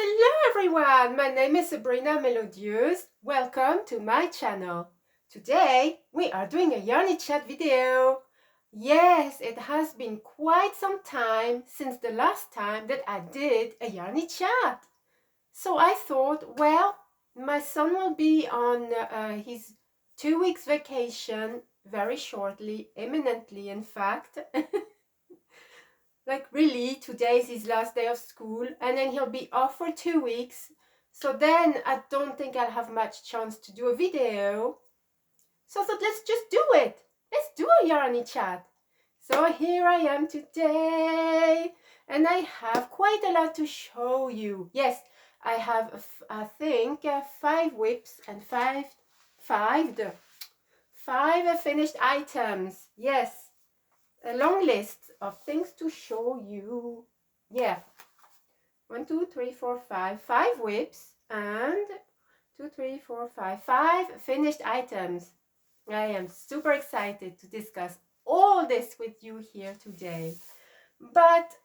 Hello everyone, my name is Sabrina Melodieuse. Welcome to my channel. Today we are doing a Yarny Chat video. Yes, it has been quite some time since the last time that I did a Yarny Chat. So I thought, well, my son will be on his 2 weeks vacation very shortly, imminently in fact. Like really, today's his last day of school and then he'll be off for 2 weeks. So then I don't think I'll have much chance to do a video. So I thought, let's just do it. Let's do a Yarny Chat. So here I am today and I have quite a lot to show you. Yes, I have, I think, 5 whips and five finished items. Yes, a long list of things to show you. Yeah, 1, 2, 3, 4, 5 whips and 2, 3, 4, 5 finished items. I am super excited to discuss all this with you here today. But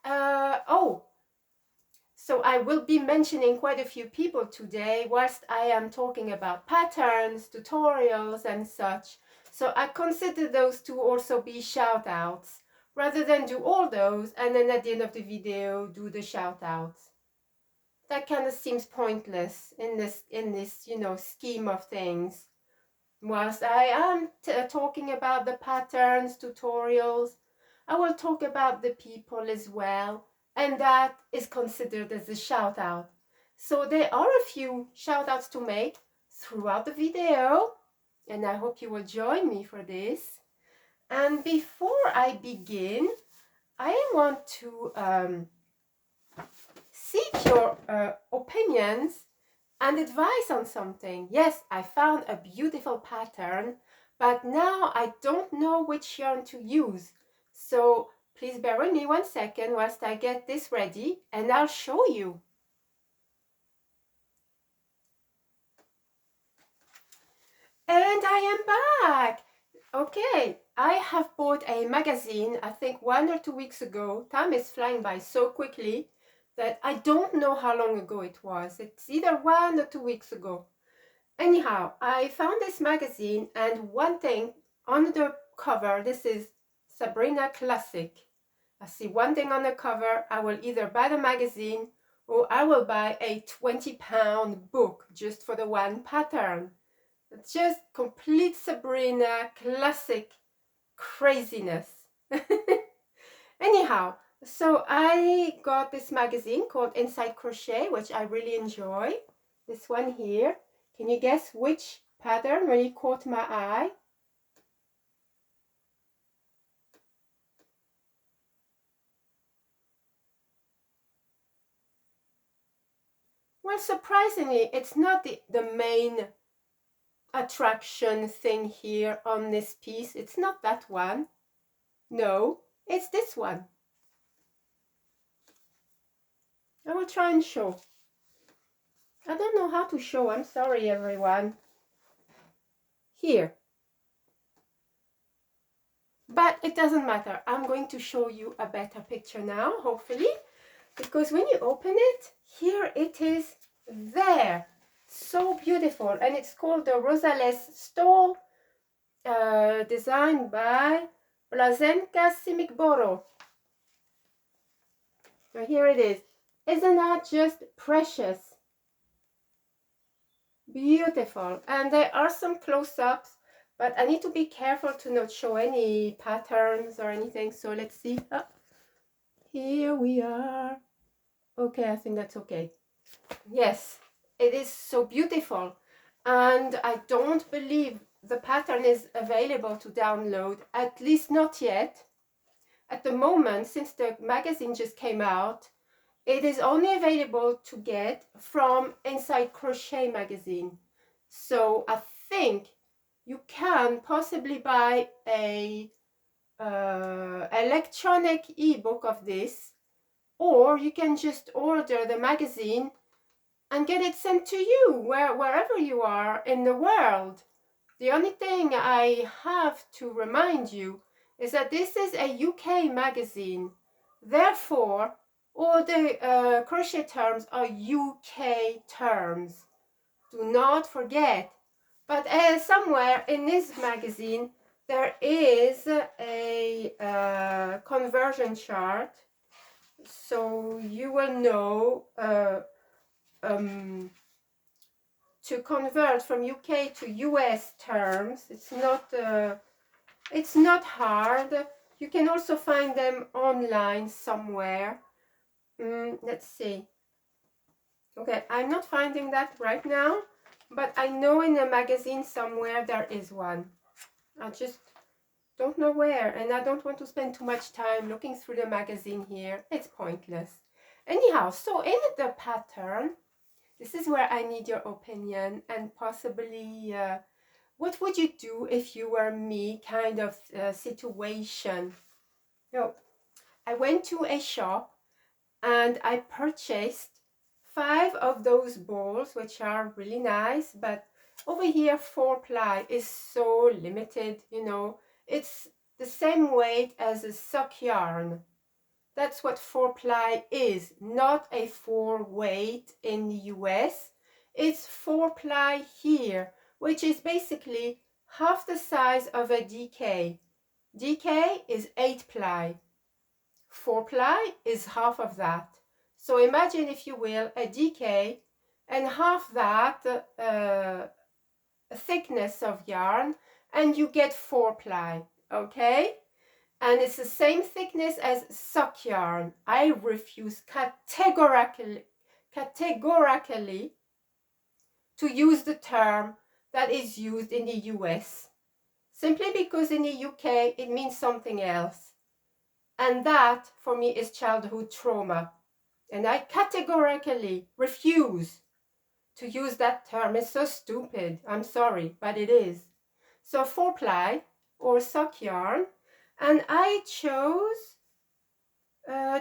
so I will be mentioning quite a few people today whilst I am talking about patterns, tutorials and such. So I consider those to also be shout outs rather than do all those and then at the end of the video do the shout outs. That kind of seems pointless in this scheme of things. Whilst I am talking about the patterns, tutorials, I will talk about the people as well. And that is considered as a shout out. So there are a few shout outs to make throughout the video. And I hope you will join me for this. And before I begin, I want to seek your opinions and advice on something. Yes, I found a beautiful pattern, but now I don't know which yarn to use. So please bear with me 1 second whilst I get this ready and I'll show you. And I am back. Okay, I have bought a magazine, I think 1 or 2 weeks ago. Time is flying by so quickly that I don't know how long ago it was. It's either 1 or 2 weeks ago. Anyhow, I found this magazine and one thing on the cover, this is Sabrina Classic. I see one thing on the cover, I will either buy the magazine or I will buy a £20 book just for the one pattern. It's just complete Sabrina Classic craziness. Anyhow, so I got this magazine called Inside Crochet, which I really enjoy. This one here. Can you guess which pattern really caught my eye? Well, surprisingly, it's not the main attraction thing here on this piece. It's not that one. No, it's this one. I will try and show. I don't know how to show. I'm sorry, everyone. Here. But it doesn't matter. I'm going to show you a better picture now, hopefully. Because when you open it, here it is there. So beautiful. And it's called the Rosaless Stole, designed by Blazenka Simigboro. So here it is. Isn't that just precious? Beautiful. And there are some close-ups, but I need to be careful to not show any patterns or anything. So let's see. Oh, here we are. Okay, I think that's okay. Yes, it is so beautiful. And I don't believe the pattern is available to download, at least not yet. At the moment, since the magazine just came out, it is only available to get from Inside Crochet magazine. So I think you can possibly buy a electronic ebook of this, or you can just order the magazine and get it sent to you wherever you are in the world. The only thing I have to remind you is that this is a UK magazine. Therefore, All the crochet terms are UK terms. Do not forget. But somewhere in this magazine there is a conversion chart, so you will know to convert from UK to US terms. It's not hard. You can also find them online somewhere. Let's see. Okay, I'm not finding that right now, but I know in a magazine somewhere there is one. I just don't know where, and I don't want to spend too much time looking through the magazine here. It's pointless. Anyhow, so in the pattern, this is where I need your opinion and possibly what would you do if you were me kind of situation. So I went to a shop and I purchased 5 of those balls, which are really nice, but over here 4-ply is so limited, you know. It's the same weight as a sock yarn. That's what 4-ply is, not a 4 weight in the US. It's 4-ply here, which is basically half the size of a DK. DK is 8-ply. 4-ply is half of that. So imagine, if you will, a DK and half that thickness of yarn, and you get 4-ply, okay? And it's the same thickness as sock yarn. I refuse categorically to use the term that is used in the US, simply because in the UK it means something else. And that, for me, is childhood trauma. And I categorically refuse to use that term. It's so stupid. I'm sorry, but it is. So 4-ply or sock yarn. And I chose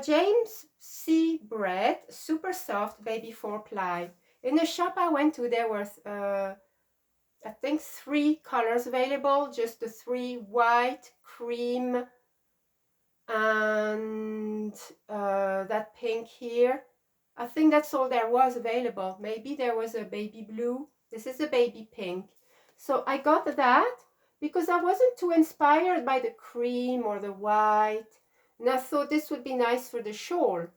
James C. Brett Super Soft Baby 4-ply. In the shop I went to, there were I think 3 colors available, just the 3: white, cream, and that pink here. I think that's all there was available. Maybe there was a baby blue. This is a baby pink. So I got that because I wasn't too inspired by the cream or the white, and I thought this would be nice for the shawl.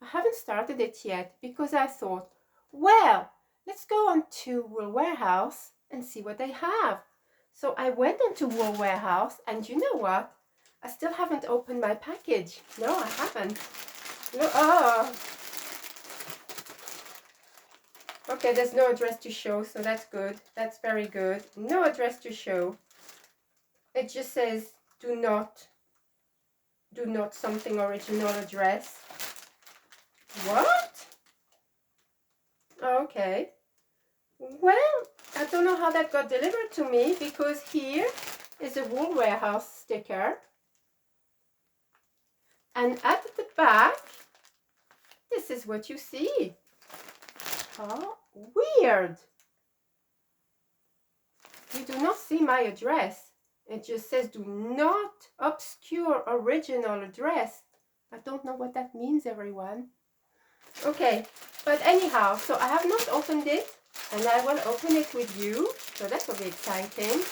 I haven't started it yet because I thought, well, let's go on to Wool Warehouse and see what they have. So I went onto Wool Warehouse, and you know what? I still haven't opened my package. No, I haven't. Look, oh. Okay, there's no address to show, so that's good. That's very good. No address to show. It just says do not something original address. What? Okay. Well, I don't know how that got delivered to me, because here is a Wool Warehouse sticker. And at the back, this is what you see. Oh, weird. You do not see my address. It just says do not obscure original address. I don't know what that means, everyone. Okay, but anyhow, so I have not opened it, and I will open it with you, so that will be exciting.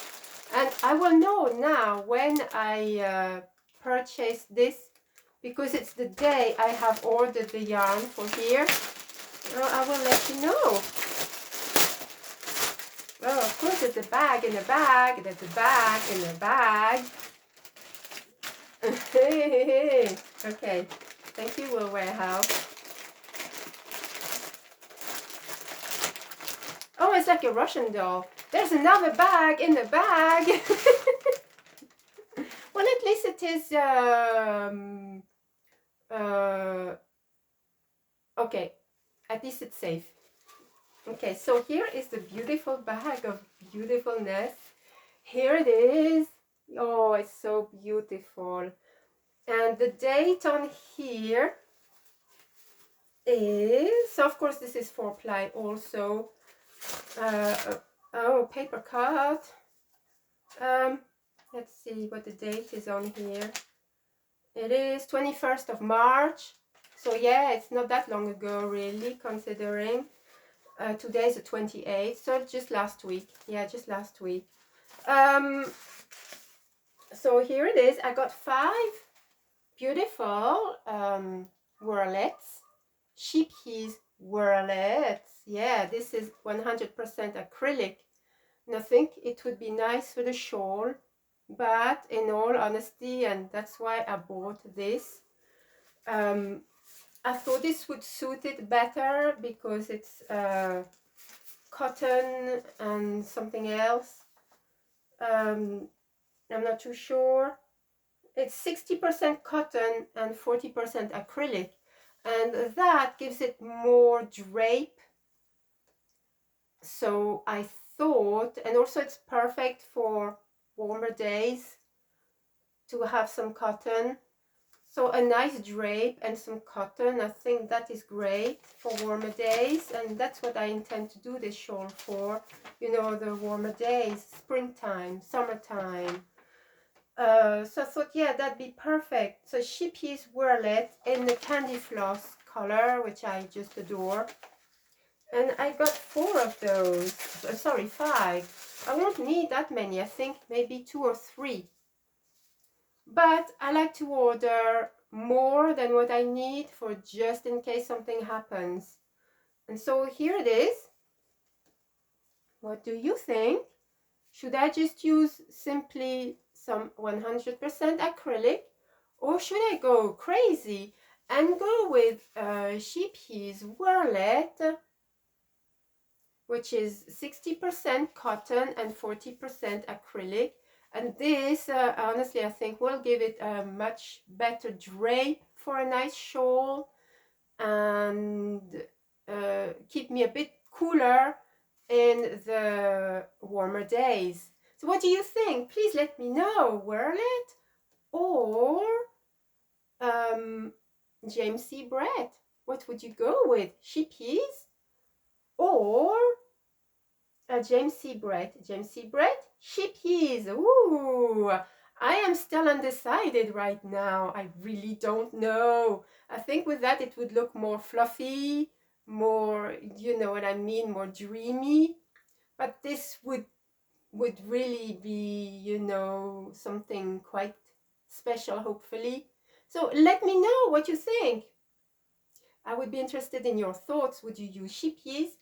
And I will know now when I purchase this, because it's the day I have ordered the yarn for here. I will let you know. Oh, of course, there's a bag in a bag, there's a bag in a bag. Okay, thank you, Wool Warehouse. Oh, it's like a Russian doll. There's another bag in the bag. Well, at least it is, okay, at least it's safe. Okay, so here is the beautiful bag of beautifulness. Here it is. Oh, it's so beautiful. And the date on here is, of course, this is 4-ply also. Oh, paper cut. Let's see what the date is on here. It is 21st of March. So yeah, it's not that long ago really, considering. Today's the 28th, so just last week. Yeah, just last week. So here it is. I got 5 beautiful whorlets. Sheepy's whorlets. Yeah, this is 100% acrylic. And I think it would be nice for the shawl. But in all honesty, and that's why I bought this, I thought this would suit it better because it's cotton and something else. I'm not too sure. It's 60% cotton and 40% acrylic, and that gives it more drape. So I thought, and also it's perfect for warmer days to have some cotton. So a nice drape and some cotton, I think that is great for warmer days, and that's what I intend to do this shawl for, you know, the warmer days, springtime, summertime. So I thought, yeah, that'd be perfect. So Sheepy's whorlet in the candy floss color, which I just adore. And I got 4 of those, sorry, 5. I won't need that many, I think maybe 2 or 3. But I like to order more than what I need for just in case something happens. And so here it is. What do you think? Should I just use simply some 100% acrylic, or should I go crazy and go with Sheepy's whorlet, which is 60% cotton and 40% acrylic? And this, honestly, I think will give it a much better drape for a nice shawl and keep me a bit cooler in the warmer days. So what do you think? Please let me know. Whorlet or James C. Brett? What would you go with? Sheepy's or James C. Brett? James C. Brett? Sheepy's. Ooh, I am still undecided right now. I really don't know. I think with that it would look more fluffy, more, you know what I mean, more dreamy. But this would really be, you know, something quite special, hopefully. So let me know what you think. I would be interested in your thoughts. Would you use Sheepy's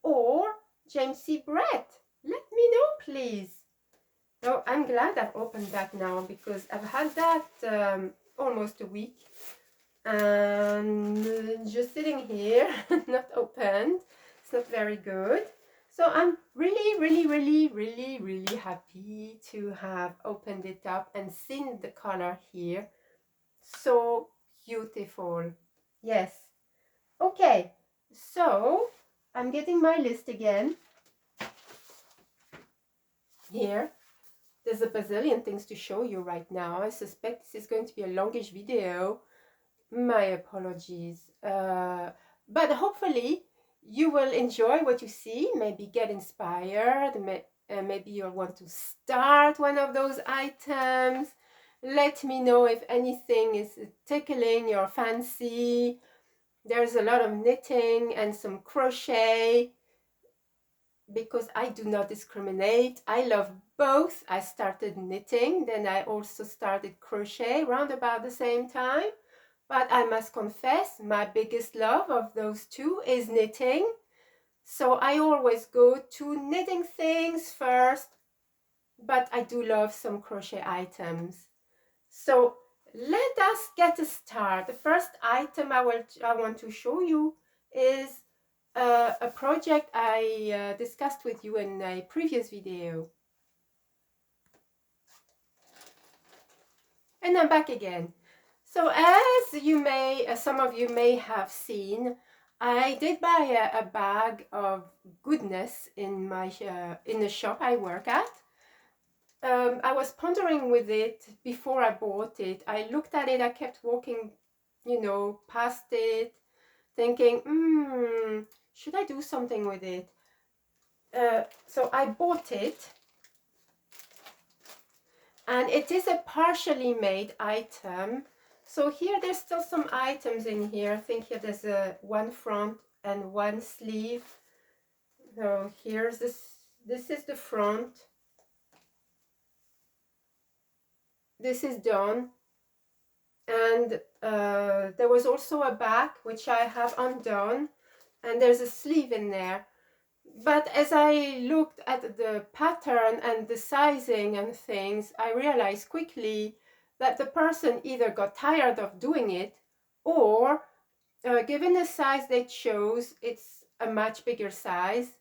or James C. Brett? Let me know, please. So I'm glad I've opened that now because I've had that almost a week and just sitting here, not opened. It's not very good. So I'm really happy to have opened it up and seen the color here. So beautiful. Yes. Okay, so I'm getting my list again. Here, there's a bazillion things to show you right now. I suspect this is going to be a longish video. My apologies. But hopefully you will enjoy what you see, maybe get inspired, maybe you'll want to start one of those items. Let me know if anything is tickling your fancy. There's a lot of knitting and some crochet because I do not discriminate. I love both. I started knitting, then I also started crochet around about the same time. But I must confess, my biggest love of those two is knitting. So I always go to knitting things first, but I do love some crochet items. So let us get a start. The first item I want to show you is a project I discussed with you in a previous video. And I'm back again. So as you may, some of you may have seen, I did buy a bag of goodness in my in the shop I work at. I was pondering with it before I bought it. I looked at it, I kept walking, you know, past it, thinking, should I do something with it? So I bought it, and it is a partially made item. So here there's still some items in here. I think here there's one front and one sleeve. So here's this is the front. This is done. And there was also a back which I have undone, and there's a sleeve in there. But as I looked at the pattern and the sizing and things, I realized quickly that the person either got tired of doing it, or given the size they chose, it's a much bigger size.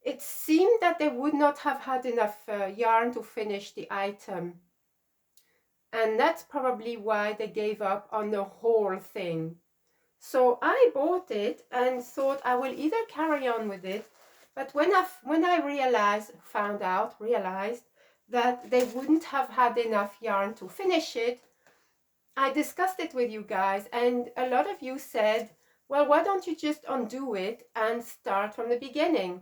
It seemed that they would not have had enough yarn to finish the item. And that's probably why they gave up on the whole thing. So I bought it and thought I will either carry on with it, but when I realized that they wouldn't have had enough yarn to finish it, I discussed it with you guys, and a lot of you said, well, why don't you just undo it and start from the beginning?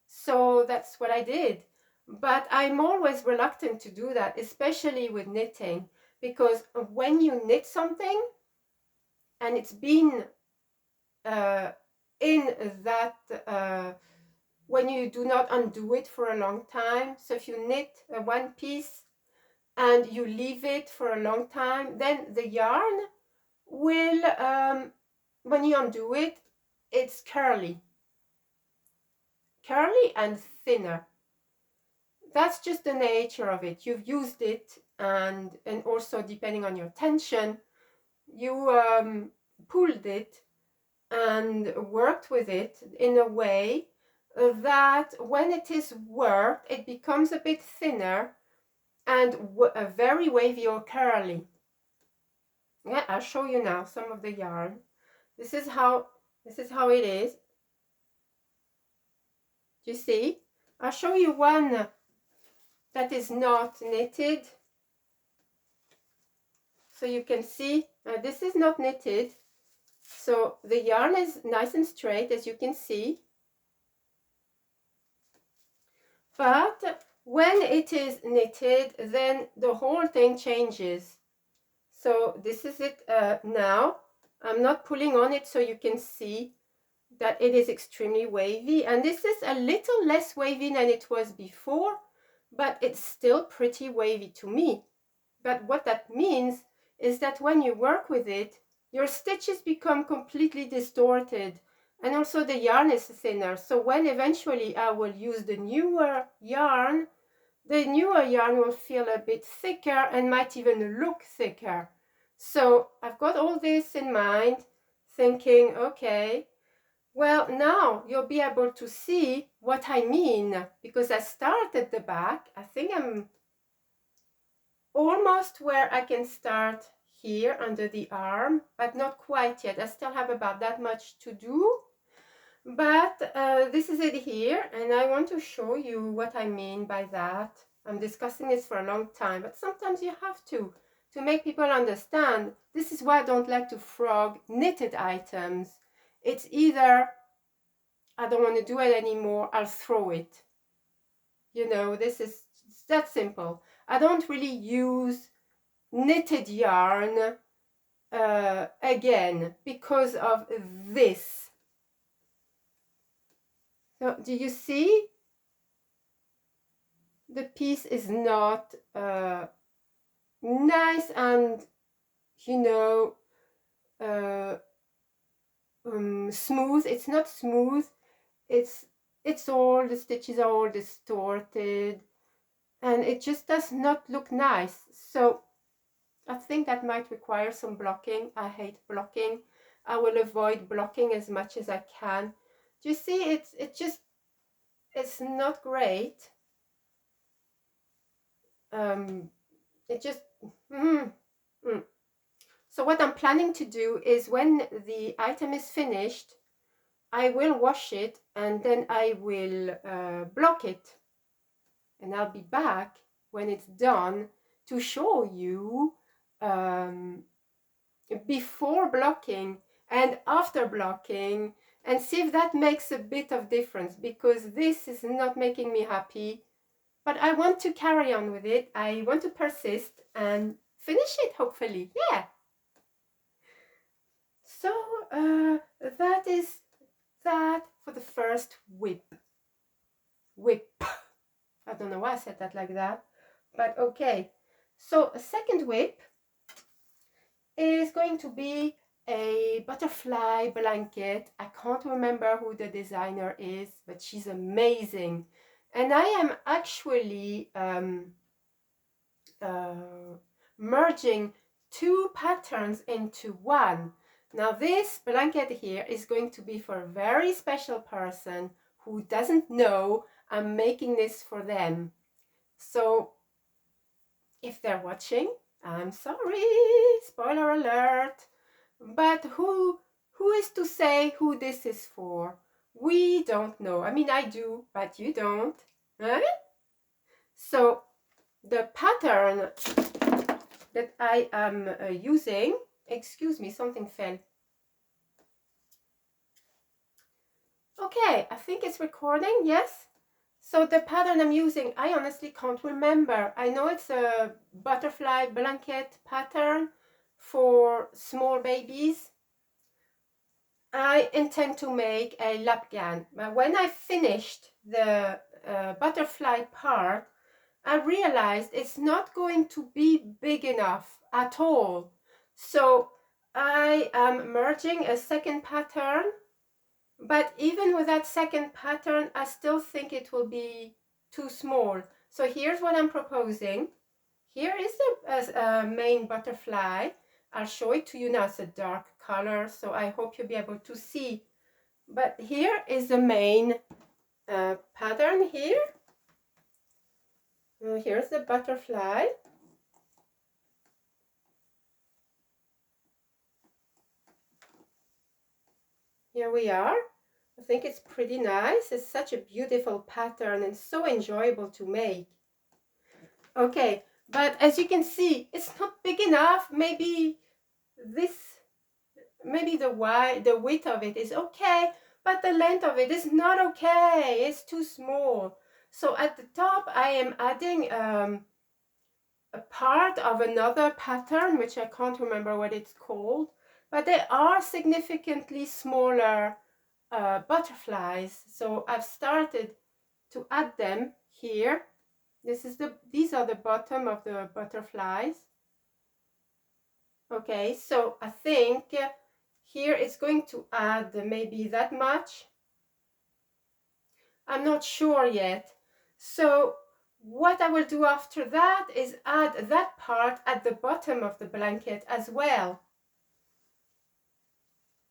So that's what I did. But I'm always reluctant to do that, especially with knitting, because when you knit something and it's been in that when you do not undo it for a long time, so if you knit one piece and you leave it for a long time, then the yarn will when you undo it, it's curly and thinner. That's just the nature of it. You've used it, and also depending on your tension, you pulled it and worked with it in a way that when it is worked, it becomes a bit thinner and very wavy or curly. Yeah, I'll show you now some of the yarn. This is how it is. Do you see? I'll show you one that is not knitted, so you can see this is not knitted. So the yarn is nice and straight, as you can see. But when it is knitted, then the whole thing changes. So this is it now. I'm not pulling on it so you can see that it is extremely wavy. And this is a little less wavy than it was before, but it's still pretty wavy to me. But what that means is that when you work with it, your stitches become completely distorted, and also the yarn is thinner. So when eventually I will use the newer yarn will feel a bit thicker and might even look thicker. So I've got all this in mind, thinking, okay, well, now you'll be able to see what I mean, because I started the back. I think I'm almost where I can start here under the arm, but not quite yet. I still have about that much to do, but this is it here, and I want to show you what I mean by that. I'm discussing this for a long time, but sometimes you have to make people understand. This is why I don't like to frog knitted items. It's either I don't want to do it anymore, I'll throw it. You know, this is that simple. I don't really use knitted yarn again because of this. So do you see? The piece is not nice and, you know, smooth. It's not smooth. It's all, the stitches are all distorted, and it just does not look nice. So I think that might require some blocking. I hate blocking. I will avoid blocking as much as I can. Do you see? It's not great. It just So what I'm planning to do is, when the item is finished, I will wash it and then I will block it, and I'll be back when it's done to show you before blocking and after blocking, and see if that makes a bit of difference, because this is not making me happy. But I want to carry on with it. I want to persist and finish it, hopefully. Yeah. that is that for the first whip. I don't know why I said that like that, but okay. So a second whip is going to be a butterfly blanket. I can't remember who the designer is, but she's amazing. And I am actually merging two patterns into one. Now this blanket here is going to be for a very special person who doesn't know I'm making this for them. So if they're watching, I'm sorry, spoiler alert, but who is to say who this is for? We don't know. I mean, I do, but you don't, right? So the pattern that I am using, excuse me, something fell. Okay, I think it's recording, yes. So the pattern I'm using, I honestly can't remember. I know it's a butterfly blanket pattern for small babies. I intend to make a lap gown, but when I finished the butterfly part, I realized it's not going to be big enough at all. So I am merging a second pattern, but even with that second pattern, I still think it will be too small. So here's what I'm proposing. Here is the main butterfly. I'll show it to you now. It's a dark color, so I hope you'll be able to see. But here is the main pattern here. Here's the butterfly. Here we are. I think it's pretty nice. It's such a beautiful pattern and so enjoyable to make. Okay, but as you can see, it's not big enough. Maybe the width of it is okay, but the length of it is not okay. It's too small. So at the top, I am adding a part of another pattern, which I can't remember what it's called, but they are significantly smaller butterflies. So I've started to add them here. These are the bottom of the butterflies. Okay, so I think here it's going to add maybe that much. I'm not sure yet. So what I will do after that is add that part at the bottom of the blanket as well.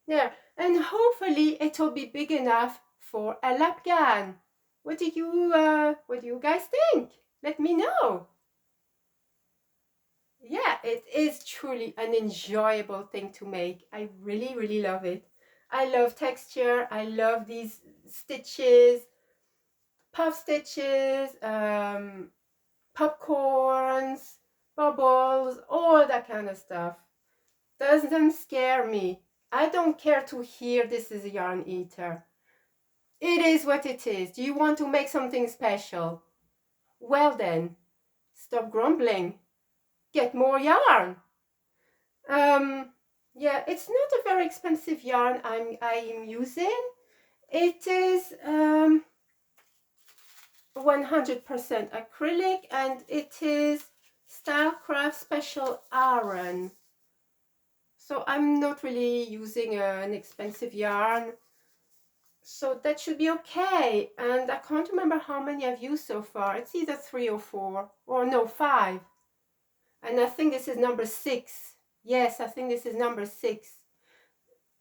There, and hopefully it'll be big enough for a lap gown. What do you guys think? Let me know. Yeah, it is truly an enjoyable thing to make. I really, really love it. I love texture. I love these stitches, puff stitches, popcorns, bubbles, all that kind of stuff. Doesn't scare me. I don't care to hear this is a yarn eater. It is what it is. Do you want to make something special? Well then, stop grumbling. Get more yarn. Yeah, it's not a very expensive yarn I am using. It is 100% acrylic, and it is Stylecraft Special Aran. So I'm not really using an expensive yarn, so that should be okay. And I can't remember how many I've used so far. It's either 3 or 4, or no, 5. And I think this is number 6. Yes, I think this is number 6.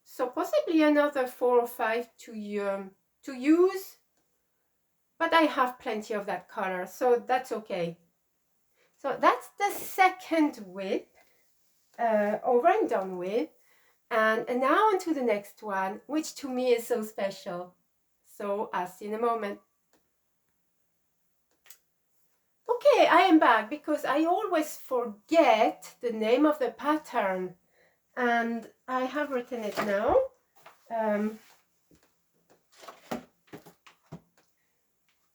So possibly another 4 or 5 to use. But I have plenty of that color, so that's okay. So that's the second whip over and done with. And now on to the next one, which to me is so special. So I'll see you in a moment. Okay, I am back because I always forget the name of the pattern. And I have written it now.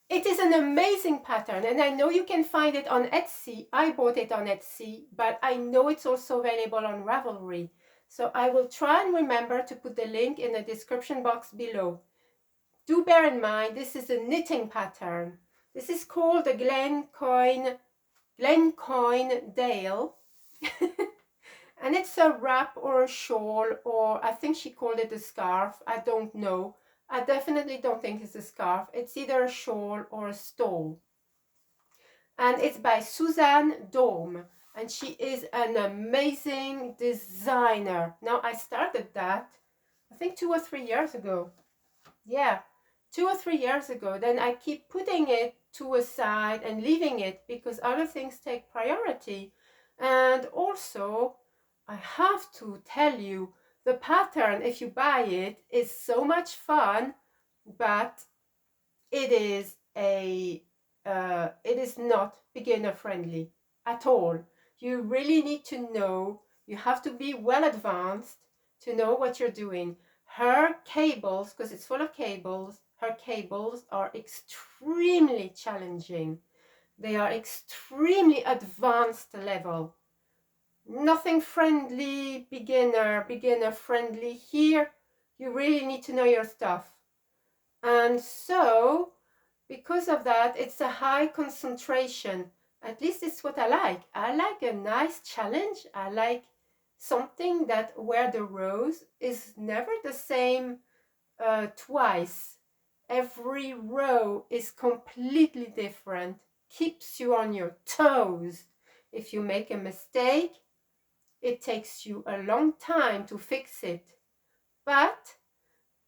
It is an amazing pattern, and I know you can find it on Etsy. I bought it on Etsy, but I know it's also available on Ravelry. So I will try and remember to put the link in the description box below. Do bear in mind, this is a knitting pattern. This is called the Glencoyne Dale. And it's a wrap or a shawl, or I think she called it a scarf. I don't know. I definitely don't think it's a scarf. It's either a shawl or a stole. And it's by Susanne Daum. And she is an amazing designer. Now, I started that, I think 2 or 3 years ago. Yeah, 2 or 3 years ago. Then I keep putting it to a side and leaving it because other things take priority. And also, I have to tell you, the pattern, if you buy it, is so much fun, but it is not beginner friendly at all. You really need to know, you have to be well advanced to know what you're doing. Her cables, because it's full of cables, her cables are extremely challenging. They are extremely advanced level. Nothing friendly, beginner friendly. Here, you really need to know your stuff. And so, because of that, it's a high concentration. At least it's what I like. I like a nice challenge. I like something that where the rows is never the same twice. Every row is completely different. Keeps you on your toes. If you make a mistake, it takes you a long time to fix it. But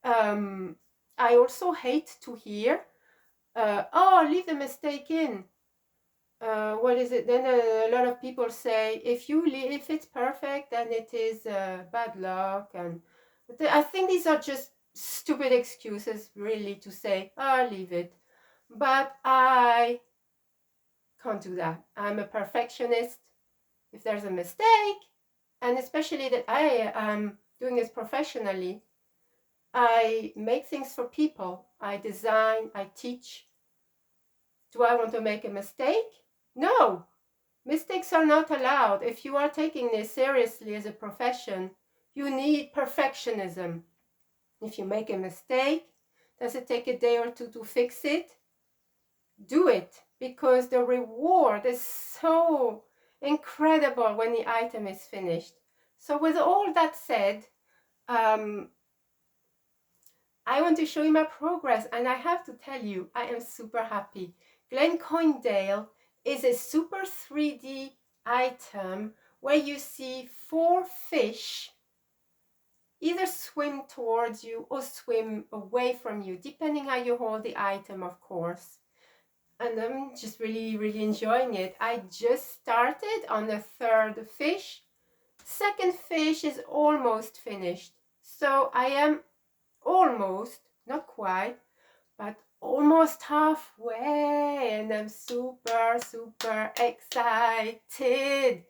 I also hate to hear, oh, leave the mistake in. What is it? Then a lot of people say, if it's perfect, then it is bad luck. And I think these are just stupid excuses, really, to say, oh, leave it. But I can't do that. I'm a perfectionist. If there's a mistake, and especially that I am doing this professionally, I make things for people. I design, I teach. Do I want to make a mistake? No, mistakes are not allowed. If you are taking this seriously as a profession, you need perfectionism. If you make a mistake, does it take a day or two to fix it? Do it, because the reward is so incredible when the item is finished. So with all that said, I want to show you my progress, and I have to tell you, I am super happy. Glencoyne Dale is a super 3D item where you see 4 fish either swim towards you or swim away from you, depending how you hold the item, of course. And I'm just really enjoying it. I just started on the 3rd fish. 2nd fish is almost finished. So I am almost, not quite, but almost halfway, and I'm super excited.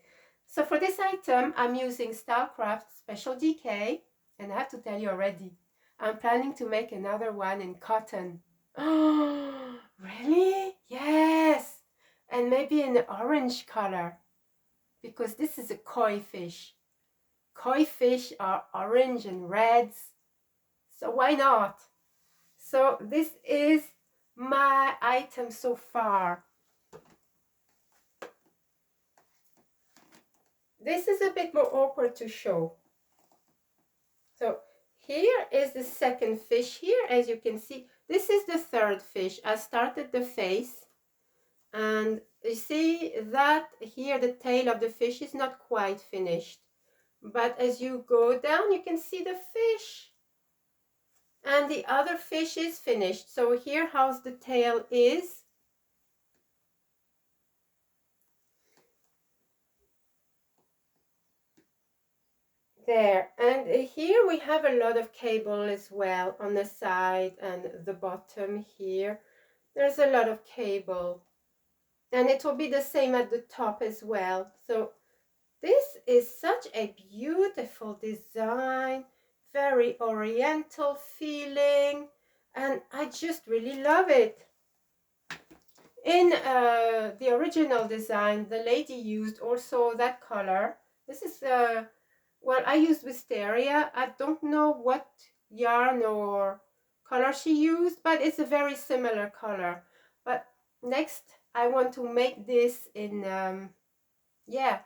So for this item, I'm using Stylecraft Special DK, and I have to tell you already, I'm planning to make another one in cotton. Oh, really? Yes! And maybe in the orange color, because this is a koi fish. Koi fish are orange and reds, so why not? So this is my item so far. This is a bit more awkward to show. So here is the 2nd fish here, as you can see. This is the 3rd fish. I started the face, and you see that here the tail of the fish is not quite finished. But as you go down, you can see the fish. And the other fish is finished. So here how the tail is. There, and here we have a lot of cable as well on the side and the bottom here. There's a lot of cable, and it will be the same at the top as well. So this is such a beautiful design, very oriental feeling, and I just really love it. In the original design, the lady used also that color. This is Well, I used wisteria. I don't know what yarn or color she used, but it's a very similar color. But next I want to make this in yeah,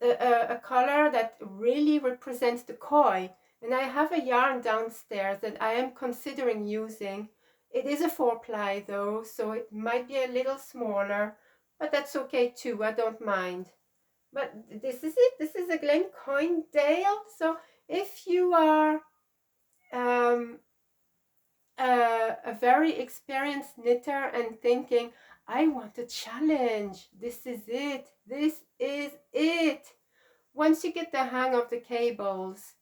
a color that really represents the koi. And I have a yarn downstairs that I am considering using. It is a 4-ply though, so it might be a little smaller, but that's okay too, I don't mind. But this is it. This is a Glencoyne Dale. So if you are a very experienced knitter and thinking, I want a challenge, this is it. This is it. Once you get the hang of the cables,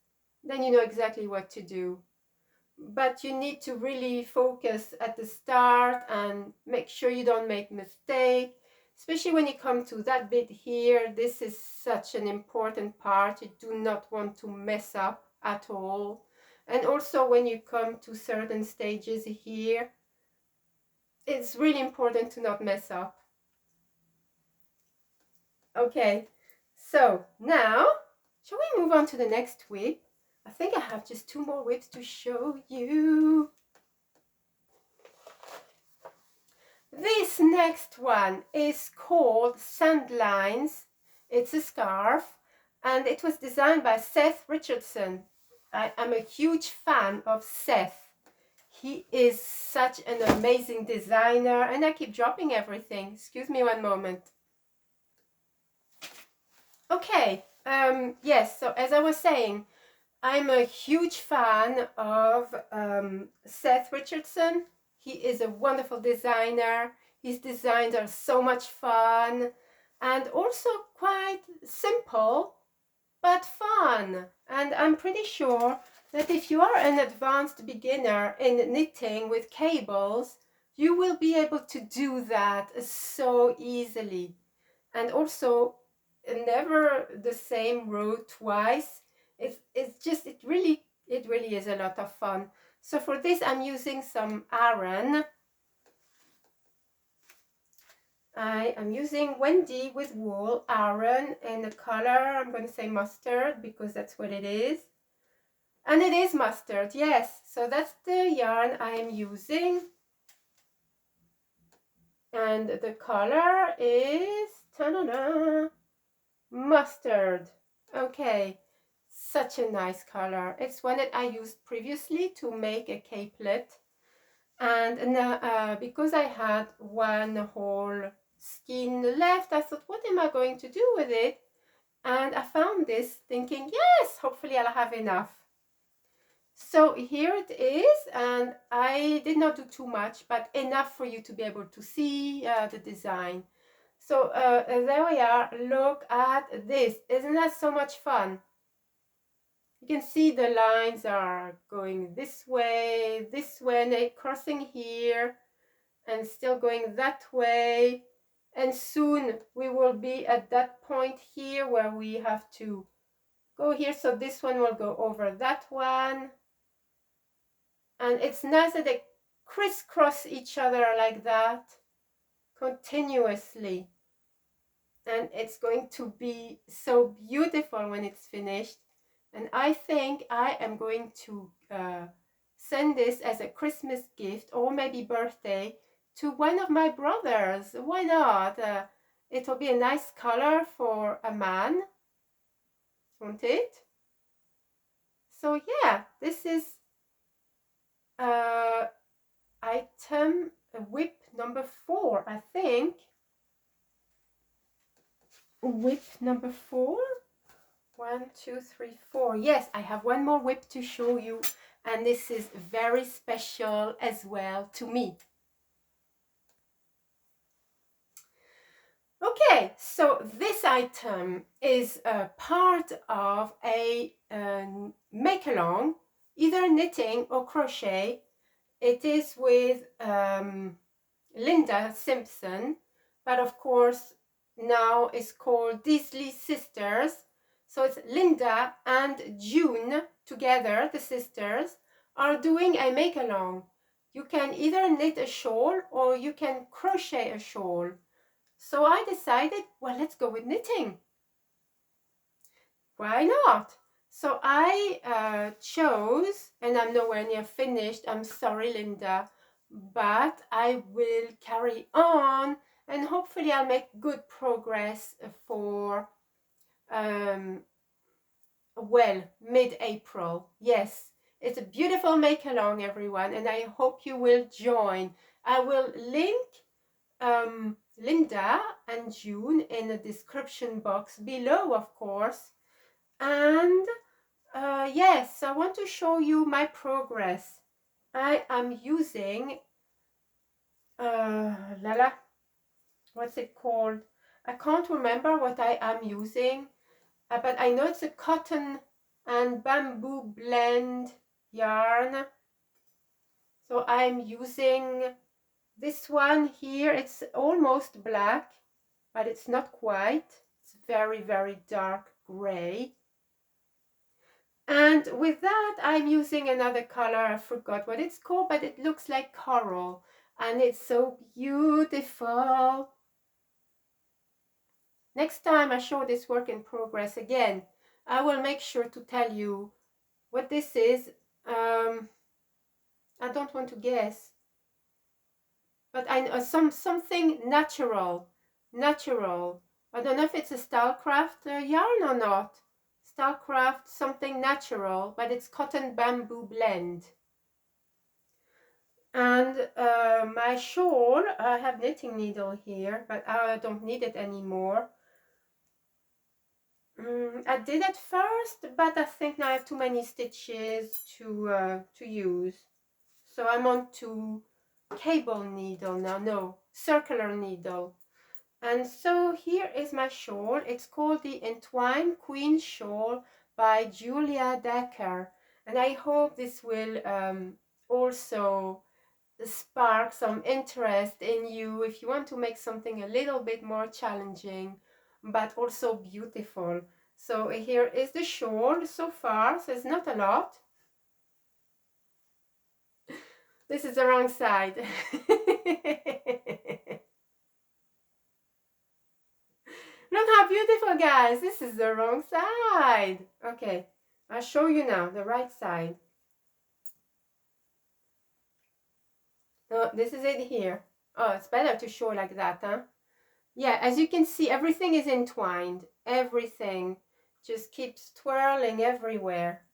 then you know exactly what to do. But you need to really focus at the start and make sure you don't make mistake, especially when you come to that bit here. This is such an important part. You do not want to mess up at all. And also when you come to certain stages here, it's really important to not mess up. Okay, so now shall we move on to the next whip? I think I have just 2 more whips to show you. This next one is called Sandlines. It's a scarf and it was designed by Seth Richardson. I am a huge fan of Seth. He is such an amazing designer, and I keep dropping everything. Excuse me one moment. Okay, yes, so as I was saying, I'm a huge fan of Seth Richardson. He is a wonderful designer. His designs are so much fun and also quite simple but fun. And I'm pretty sure that if you are an advanced beginner in knitting with cables, you will be able to do that so easily. And also, never the same row twice. It really is a lot of fun. So for this I'm using some Aran. I am using Wendy with wool Aran in the color, I'm going to say mustard because that's what it is. And it is mustard, yes. So that's the yarn I am using. And the color is ta-da-da, mustard. Okay, such a nice color. It's one that I used previously to make a capelet, and now because I had one whole skein left, I thought, what am I going to do with it? And I found this thinking, yes, hopefully I'll have enough. So here it is, and I did not do too much, but enough for you to be able to see the design. So there we are. Look at this. Isn't that so much fun? You can see the lines are going this way, and they're crossing here and still going that way. And soon we will be at that point here where we have to go here. So this one will go over that one. And it's nice that they crisscross each other like that continuously. And it's going to be so beautiful when it's finished. And I think I am going to send this as a Christmas gift or maybe birthday to one of my brothers. Why not? It'll be a nice color for a man, won't it? So yeah, this is item whip number 4, I think. Whip number 4. 1, 2, 3, 4. Yes, I have one more whip to show you, and this is very special as well to me. Okay, so this item is a part of a make-along, either knitting or crochet. It is with Linda Simpson, but of course now it's called Disley Sisters. So it's Linda and June together, the sisters, are doing a make-along. You can either knit a shawl or you can crochet a shawl. So I decided, well, let's go with knitting. why not? So I chose, and I'm nowhere near finished, I'm sorry Linda, but I will carry on and hopefully I'll make good progress for well, mid-April. Yes, it's a beautiful make along, everyone, and I hope you will join. I will link Linda and June in the description box below, of course. And yes, I want to show you my progress. I am using Lala, what's it called? I can't remember what I am using. But I know it's a cotton and bamboo blend yarn. So I'm using this one here. It's almost black, but it's not quite. It's very, very dark gray. And with that, I'm using another color. I forgot what it's called, but it looks like coral. And it's so beautiful. Next time I show this work in progress again, I will make sure to tell you what this is. I don't want to guess, but I know something natural. I don't know if it's a Stylecraft yarn or not. Stylecraft something natural, but it's cotton bamboo blend. And my shawl, I have knitting needle here, but I don't need it anymore. I did at first, but I think now I have too many stitches to use. So I'm on to cable needle now, no, circular needle. And so here is my shawl. It's called the Entwined Queen Shawl by Julia Decker. And I hope this will also spark some interest in you if you want to make something a little bit more challenging, but also beautiful. So here is the shawl so far, so it's not a lot. This is the wrong side. Look how beautiful, guys. This is the wrong side. Okay, I'll show you now the right side. No, this is it here. Oh, it's better to show like that, huh? Yeah, as you can see, everything is entwined. Everything just keeps twirling everywhere.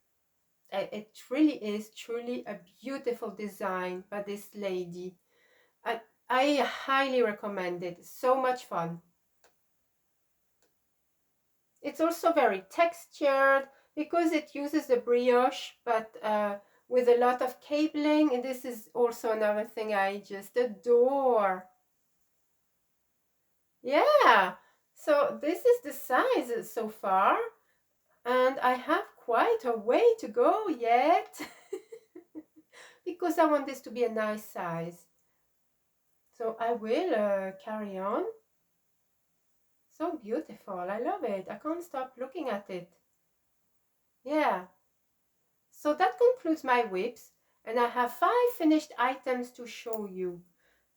It really is truly a beautiful design by this lady. I highly recommend it. So much fun. It's also very textured because it uses the brioche, but with a lot of cabling. And this is also another thing I just adore. Yeah, so this is the size so far, and I have quite a way to go yet because I want this to be a nice size. So I will carry on. So beautiful. I love it. I can't stop looking at it. Yeah. So that concludes my whips, and I have 5 finished items to show you.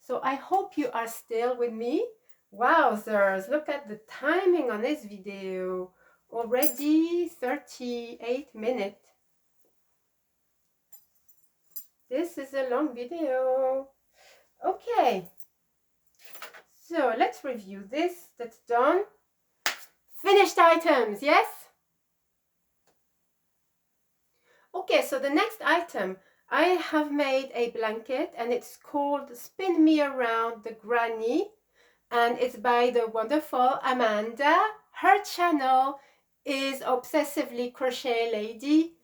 So I hope you are still with me. Wowzers, look at the timing on this video. Already 38 minutes. This is a long video. Okay, so let's review this. That's done. Finished items, yes? Okay, so the next item, I have made a blanket and it's called Spin Me Around the Granny, and it's by the wonderful Amanda. Her channel is Obsessively Crochet Lady.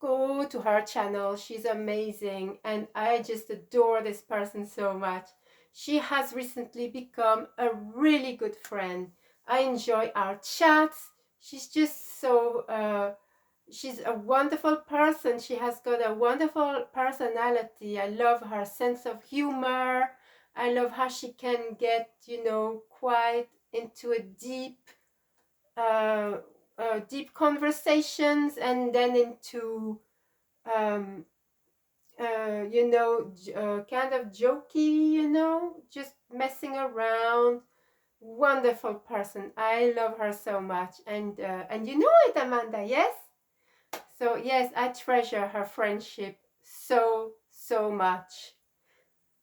Go to her channel, she's amazing and I just adore this person so much. She has recently become a really good friend. I enjoy our chats. She's just so she's a wonderful person. She has got a wonderful personality. I love her sense of humor. I love how she can get, you know, quite into a deep conversations and then into you know, kind of jokey, you know, just messing around. Wonderful person. I love her so much. And you know it, Amanda, yes? So yes, I treasure her friendship so, so much.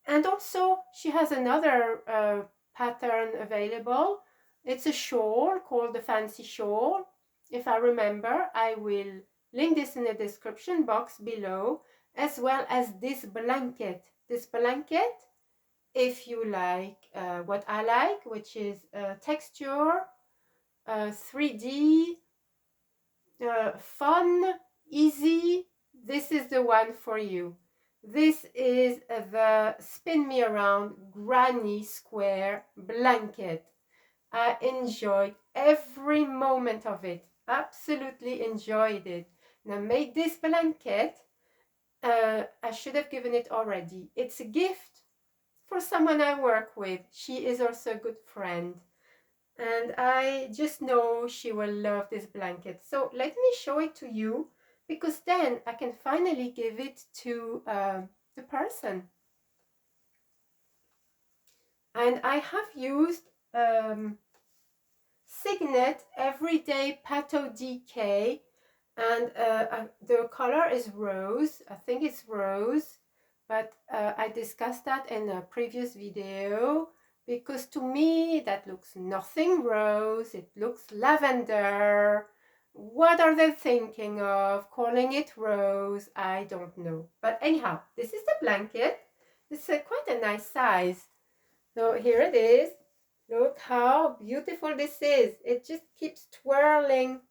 And also she has another pattern available. It's a shawl called the Fancy Shawl. If I remember, I will link this in the description box below, as well as this blanket. This blanket, if you like what I like, which is texture, 3D, fun, easy, this is the one for you. This is the Spin Me Around Granny Square blanket. I enjoyed every moment of it. Absolutely enjoyed it. Now made this blanket. I should have given it already. It's a gift for someone I work with. She is also a good friend. And I just know she will love this blanket. So let me show it to you, because then I can finally give it to the person. And I have used Signet Everyday Pato DK, and the color is rose. I think it's rose, but I discussed that in a previous video, because to me that looks nothing rose, it looks lavender. What are they thinking of calling it rose? I don't know. But anyhow, this is the blanket. It's quite a nice size. So here it is. Look how beautiful this is. It just keeps twirling,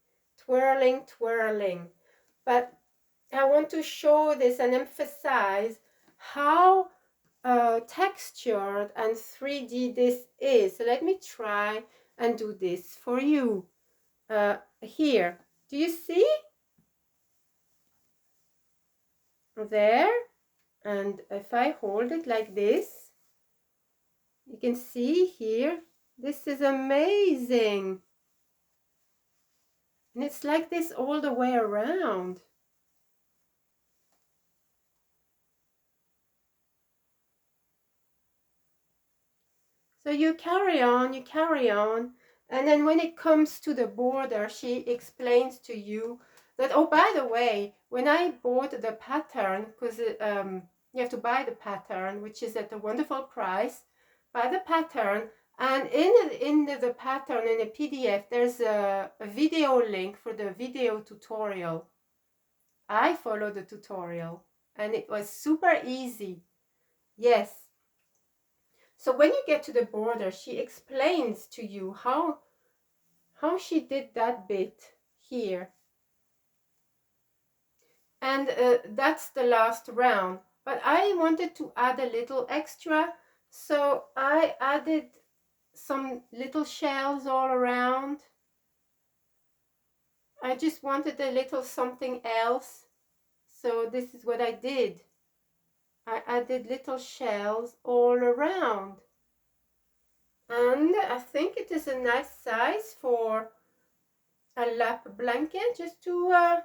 twirling, twirling. But I want to show this and emphasize how textured and 3D this is. So let me try and do this for you. Here, do you see? There. And if I hold it like this, you can see here, this is amazing. And it's like this all the way around. So you carry on, and then when it comes to the border, she explains to you that, oh, by the way, when I bought the pattern, because you have to buy the pattern, which is at a wonderful price, buy the pattern, and in the pattern, in a PDF, there's a video link for the video tutorial. I followed the tutorial, and it was super easy. Yes. So when you get to the border, she explains to you how she did that bit here. And that's the last round. But I wanted to add a little extra, so I added some little shells all around. I just wanted a little something else. So this is what I did. I added little shells all around. And I think it is a nice size for a lap blanket, just to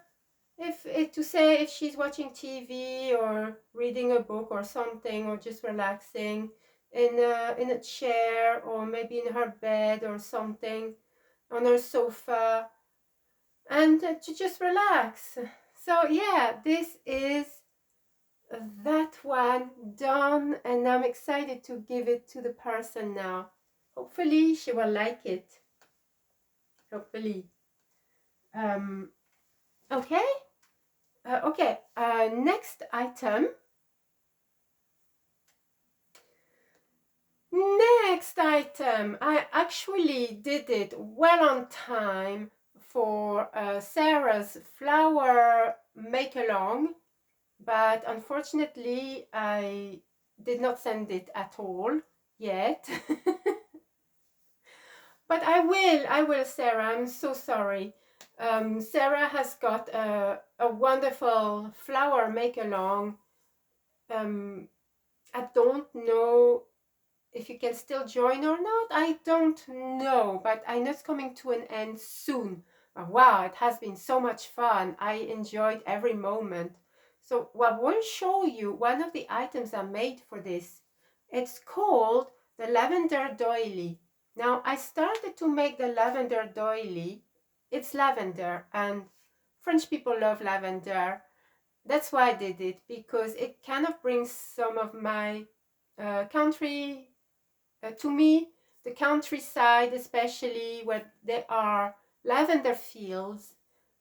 say if she's watching TV or reading a book or something, or just relaxing in a chair, or maybe in her bed or something, on her sofa, and to just relax. So yeah, this is that one done, and I'm excited to give it to the person now. Hopefully she will like it. Hopefully. Okay. Next item. I actually did it well on time for Sarah's flower make-along, but unfortunately I did not send it at all yet. But I will, Sarah. I'm so sorry. Sarah has got a wonderful flower make-along. I don't know if you can still join or not. I don't know, but I know it's coming to an end soon. But wow, it has been so much fun. I enjoyed every moment. So I will show you one of the items I made for this. It's called the Lavender doily. Now I started to make the lavender doily. It's lavender, and French people love lavender. That's why I did it, because it kind of brings some of my country to me, the countryside, especially where there are lavender fields.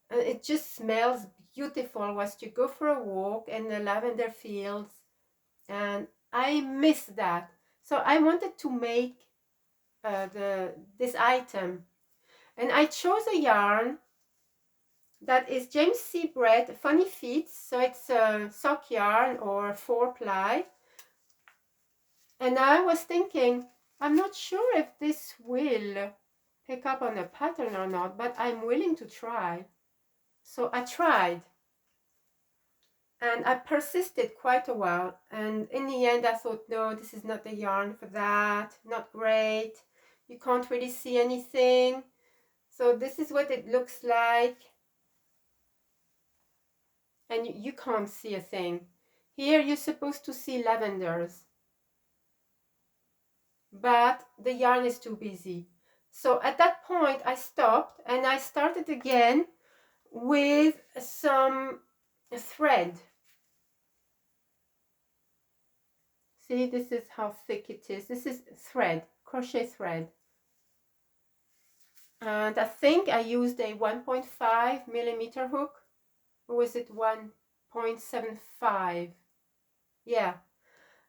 It just smells beautiful once you go for a walk in the lavender fields, and I miss that. So I wanted to make this item, and I chose a yarn that is James C. Brett Funny Feet, so it's a sock yarn or 4-ply. And I was thinking, I'm not sure if this will pick up on a pattern or not, but I'm willing to try. So I tried, and I persisted quite a while, and in the end I thought, no, this is not the yarn for that, not great, you can't really see anything. So this is what it looks like, and you can't see a thing. Here you're supposed to see lavenders, but the yarn is too busy. So at that point I stopped, and I started again with some thread. See, this is how thick it is. This is thread, crochet thread. And I think I used a 1.5 millimeter hook, or was it 1.75? Yeah.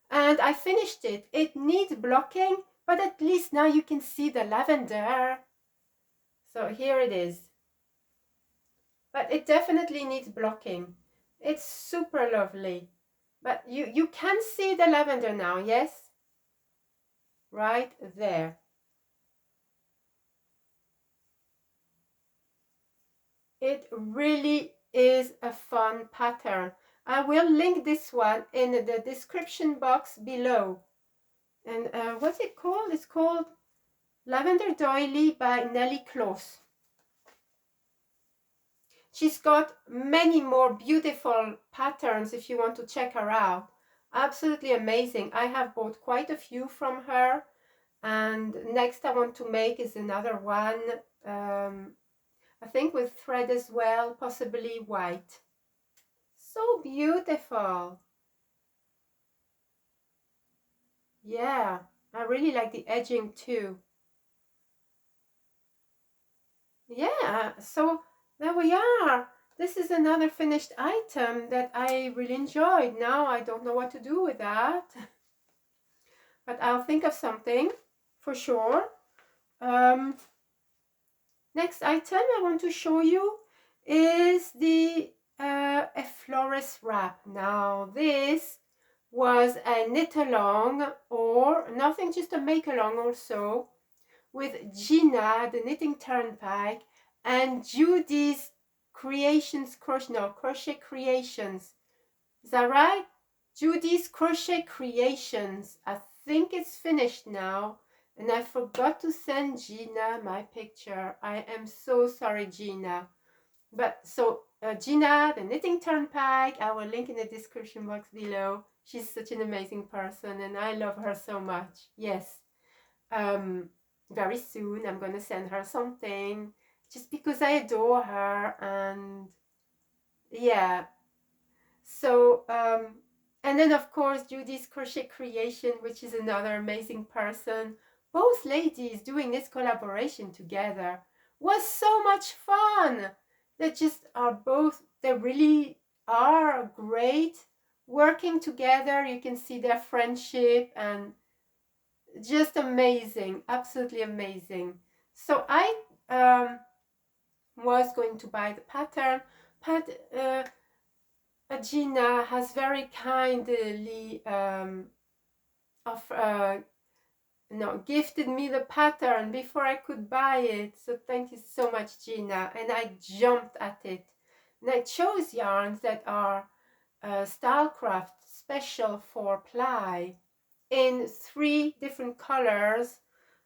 And I finished it. It needs blocking, but at least now you can see the lavender. So here it is. But it definitely needs blocking. It's super lovely. But you can see the lavender now, yes? Right there. It really is a fun pattern. I will link this one in the description box below. And what's it called? It's called Lavender Doily by Nelly Klos. She's got many more beautiful patterns if you want to check her out. Absolutely amazing. I have bought quite a few from her, and next I want to make is another one, I think with thread as well, possibly white. So beautiful. Yeah, I really like the edging too. Yeah, so there we are. This is another finished item that I really enjoyed. Now I don't know what to do with that, but I'll think of something for sure. Next item I want to show you is the Effloresce wrap. Now this was a knit along, or nothing, just a make along also, with Gina, the Knitting Turnpike, and Judy's Crochet Creations. Is that right? Judy's Crochet Creations. I think it's finished now, and I forgot to send Gina my picture. I am so sorry, Gina. But so Gina, the Knitting Turnpike, I will link in the description box below. She's such an amazing person, and I love her so much. Yes. Very soon I'm going to send her something, just because I adore her. And yeah, so and then of course Judy's Crochet Creation, which is another amazing person. Both ladies doing this collaboration together was so much fun. They just are both, they really are great working together. You can see their friendship, and just amazing, absolutely amazing. So I was going to buy the pattern, but Gina has very kindly gifted me the pattern before I could buy it. So thank you so much, Gina. And I jumped at it, and I chose yarns that are Stylecraft special 4-ply in 3 different colors.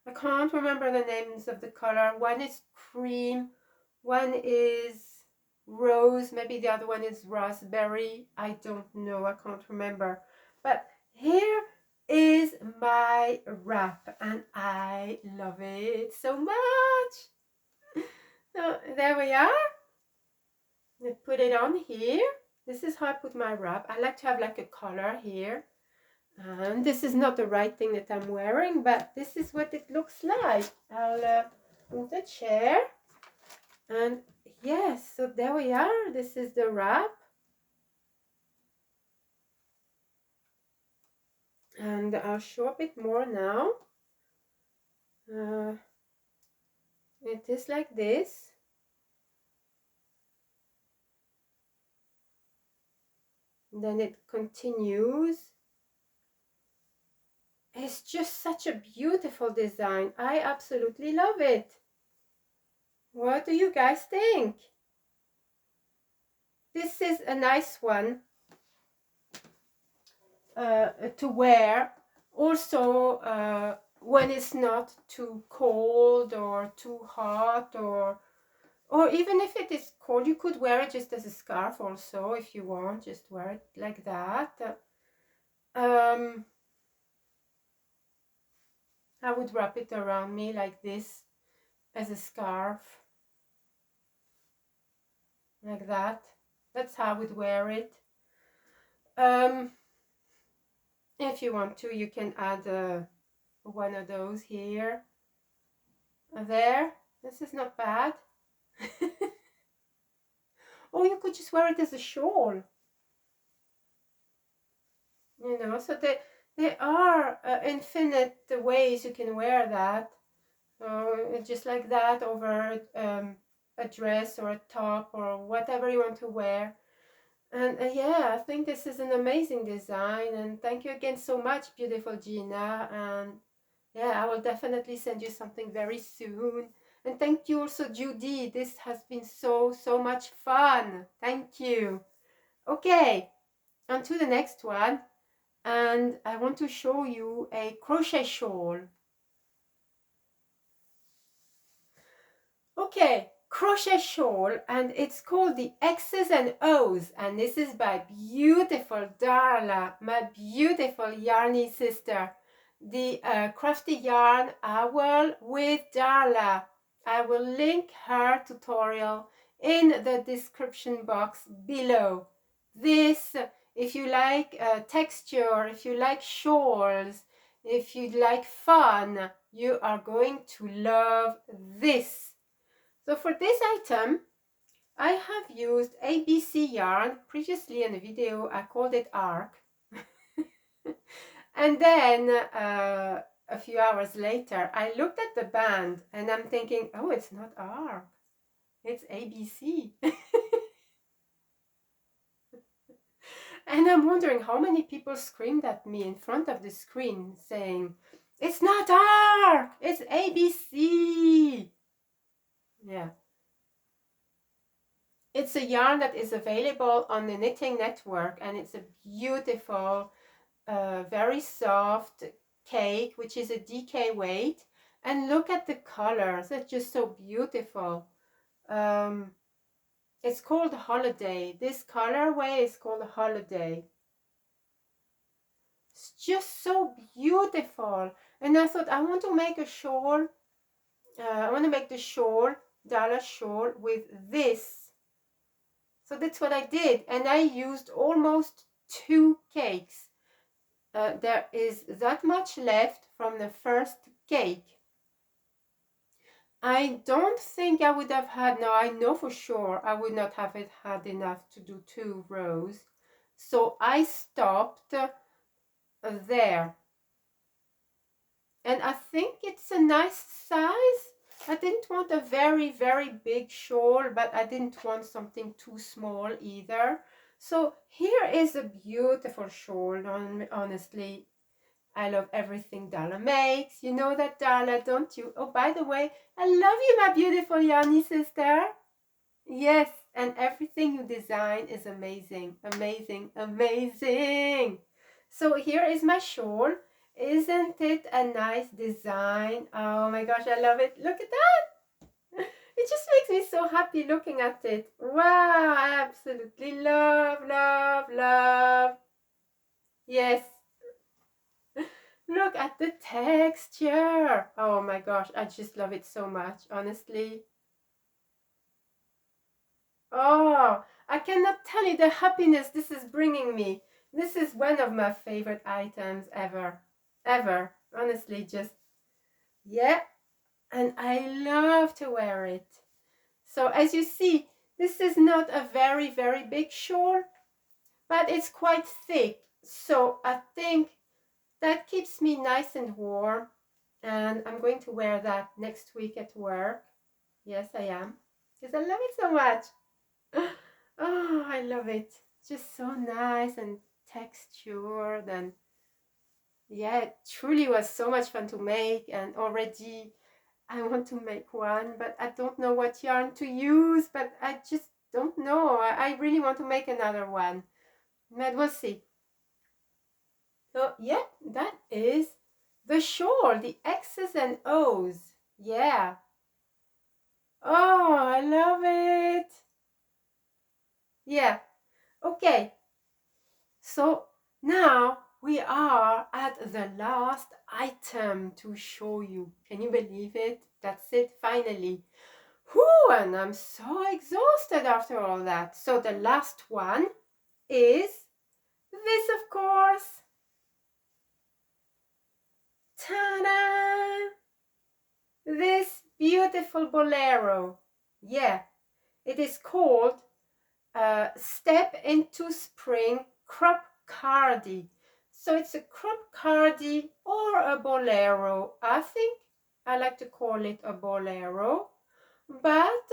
I can't remember the names of the color. One is cream, one is rose, maybe the other one is raspberry. I don't know, I can't remember. But here is my wrap, and I love it so much. So there we are. I put it on here. This is how I put my wrap. I like to have like a collar here. And this is not the right thing that I'm wearing, but this is what it looks like. I'll move the chair. And yes, so there we are. This is the wrap. And I'll show a bit more now. It is like this. And then it continues. It's just such a beautiful design. I absolutely love it. What do you guys think? This is a nice one to wear. Also, when it's not too cold or too hot, or even if it is cold, you could wear it just as a scarf also if you want. Just wear it like that. I would wrap it around me like this as a scarf, like that. That's how I would wear it. If you want to, you can add one of those here. There. This is not bad. Or you could just wear it as a shawl. You know, so there are infinite ways you can wear that. Just like that over a dress or a top or whatever you want to wear. And yeah, I think this is an amazing design. And thank you again so much, beautiful Gina. And yeah, I will definitely send you something very soon. And thank you also, Judy. This has been so much fun. Thank you. Okay, on to the next one. And I want to show you a crochet shawl. Okay, crochet shawl, and it's called the X's and O's, and this is by beautiful Darla, my beautiful Yarny sister, the crafty yarn owl with Darla. I will link her tutorial in the description box below. This, if you like texture, if you like shawls, if you like fun, you are going to love this. So for this item, I have used ABC yarn. Previously in a video, I called it ARC. And then a few hours later, I looked at the band and I'm thinking, oh, it's not ARC, it's ABC. And I'm wondering how many people screamed at me in front of the screen saying, it's not ARC, it's ABC. Yeah. It's a yarn that is available on the Knitting Network, and it's a beautiful, very soft cake, which is a DK weight. And look at the colors, it's just so beautiful. It's called Holiday. This colorway is called Holiday. It's just so beautiful. And I thought, I want to make a shawl. I want to make the shawl, Dala shawl, with this. So that's what I did, and I used almost 2 cakes. There is that much left from the first cake. I don't think I would have had, no, I know for sure I would not have had enough to do 2 rows. So I stopped there. And I think it's a nice size. I didn't want a very big shawl, but I didn't want something too small either. So here is a beautiful shawl. Honestly, I love everything Darla makes. You know that, Darla, don't you? Oh, by the way, I love you, my beautiful Yarny sister. Yes, and everything you design is amazing, amazing, amazing. So here is my shawl. Isn't it a nice design? Oh my gosh, I love it. Look at that. It just makes me so happy looking at it. Wow, I absolutely love, love, love. Yes. Look at the texture. Oh my gosh, I just love it so much, honestly. Oh, I cannot tell you the happiness this is bringing me. This is one of my favorite items ever. Ever. Honestly, just, yeah. And I love to wear it. So as you see, this is not a very, very big shawl, but it's quite thick. So I think that keeps me nice and warm. And I'm going to wear that next week at work. Yes, I am. Because I love it so much. Oh, I love it. Just so nice and textured, and yeah, it truly was so much fun to make. And already I want to make one, but I don't know what yarn to use, but I just don't know. I really want to make another one, but we'll see. So yeah, that is the shawl, the X's and O's. Yeah. Oh, I love it. Yeah. Okay. So now we are at the last item to show you. Can you believe it? That's it, finally. Whew, and I'm so exhausted after all that. So the last one is this, of course. Ta-da! This beautiful bolero. Yeah, it is called Step into Spring crop cardi. So it's a crop cardi or a bolero. I think I like to call it a bolero, but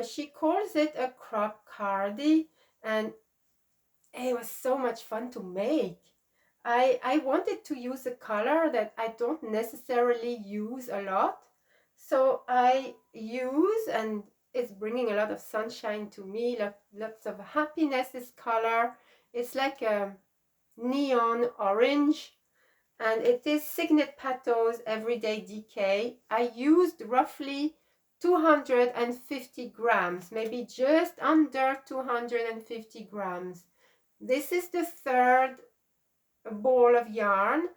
she calls it a crop cardi, and it was so much fun to make. I wanted to use a color that I don't necessarily use a lot, so I use, and it's bringing a lot of sunshine to me, lots of happiness. This color, it's like a neon orange, and it is Signet Patos Everyday Decay. I used roughly 250 grams, maybe just under 250 grams. This is the third ball of yarn,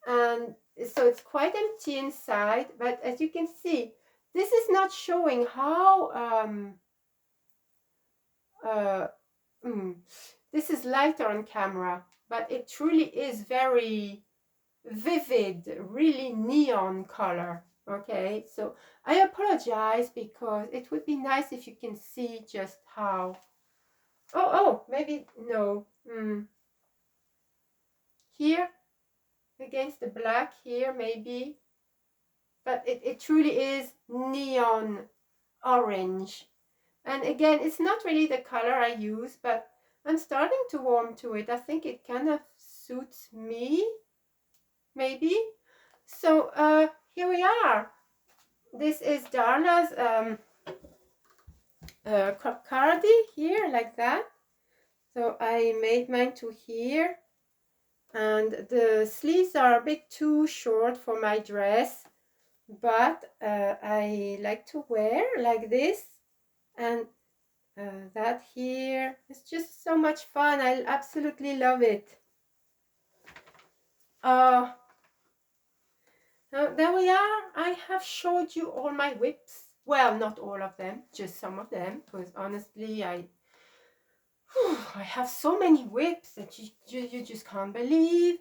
and so it's quite empty inside, but as you can see, this is not showing how this is lighter on camera, but it truly is very vivid, really neon color. Okay, so I apologize, because it would be nice if you can see just how. Oh, maybe no. Here against the black here, maybe, but it truly is neon orange. And again, it's not really the color I use, but I'm starting to warm to it. I think it kind of suits me, maybe. So here we are. This is Darla's crop cardi here, like that. So I made mine to here, and the sleeves are a bit too short for my dress, but I like to wear like this, and that here. It's just so much fun. I absolutely love it. There we are. I have showed you all my whips. Well, not all of them, just some of them, because honestly, I have so many whips that you just can't believe.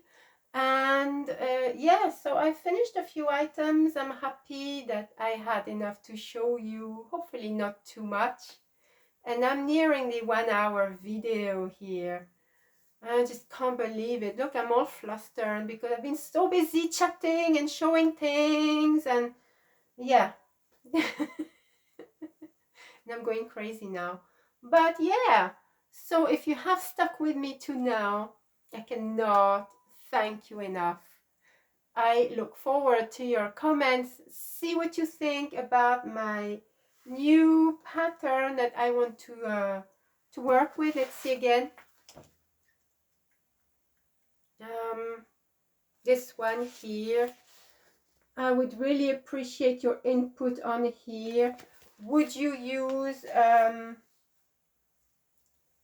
And yeah, so I finished a few items. I'm happy that I had enough to show you, hopefully not too much. And I'm nearing the 1 hour video here. I just can't believe it. Look, I'm all flustered because I've been so busy chatting and showing things, and yeah. And I'm going crazy now. But yeah, so if you have stuck with me to now, I cannot thank you enough. I look forward to your comments. See what you think about my new pattern that I want to work with. Let's see again. This one here. I would really appreciate your input on here. Would you use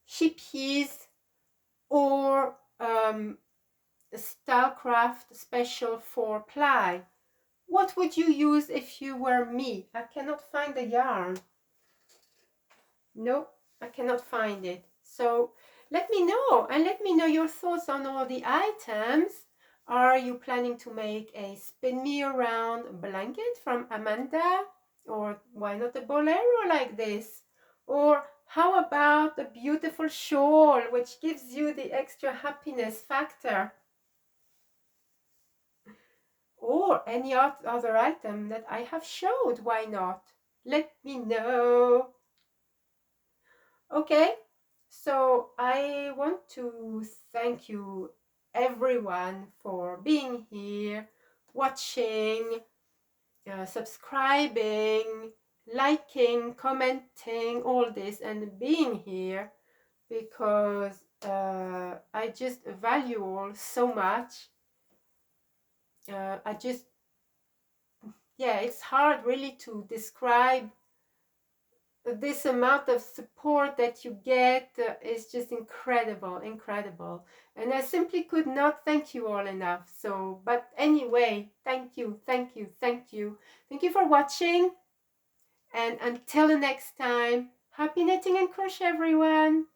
chippies or Starcraft Special 4 ply. What would you use if you were me? I cannot find the yarn. Nope, I cannot find it. So let me know, and let me know your thoughts on all the items. Are you planning to make a spin me around blanket from Amanda? Or why not a bolero like this? Or how about the beautiful shawl, which gives you the extra happiness factor? Or any other item that I have showed, why not? Let me know. Okay, so I want to thank you everyone for being here, watching, subscribing, liking, commenting, all this, and being here, because I just value all so much. Yeah, it's hard really to describe this amount of support that you get. Is just incredible, incredible, and I simply could not thank you all enough. So, but anyway, thank you, thank you, thank you, thank you for watching, and until the next time, happy knitting and crochet, everyone.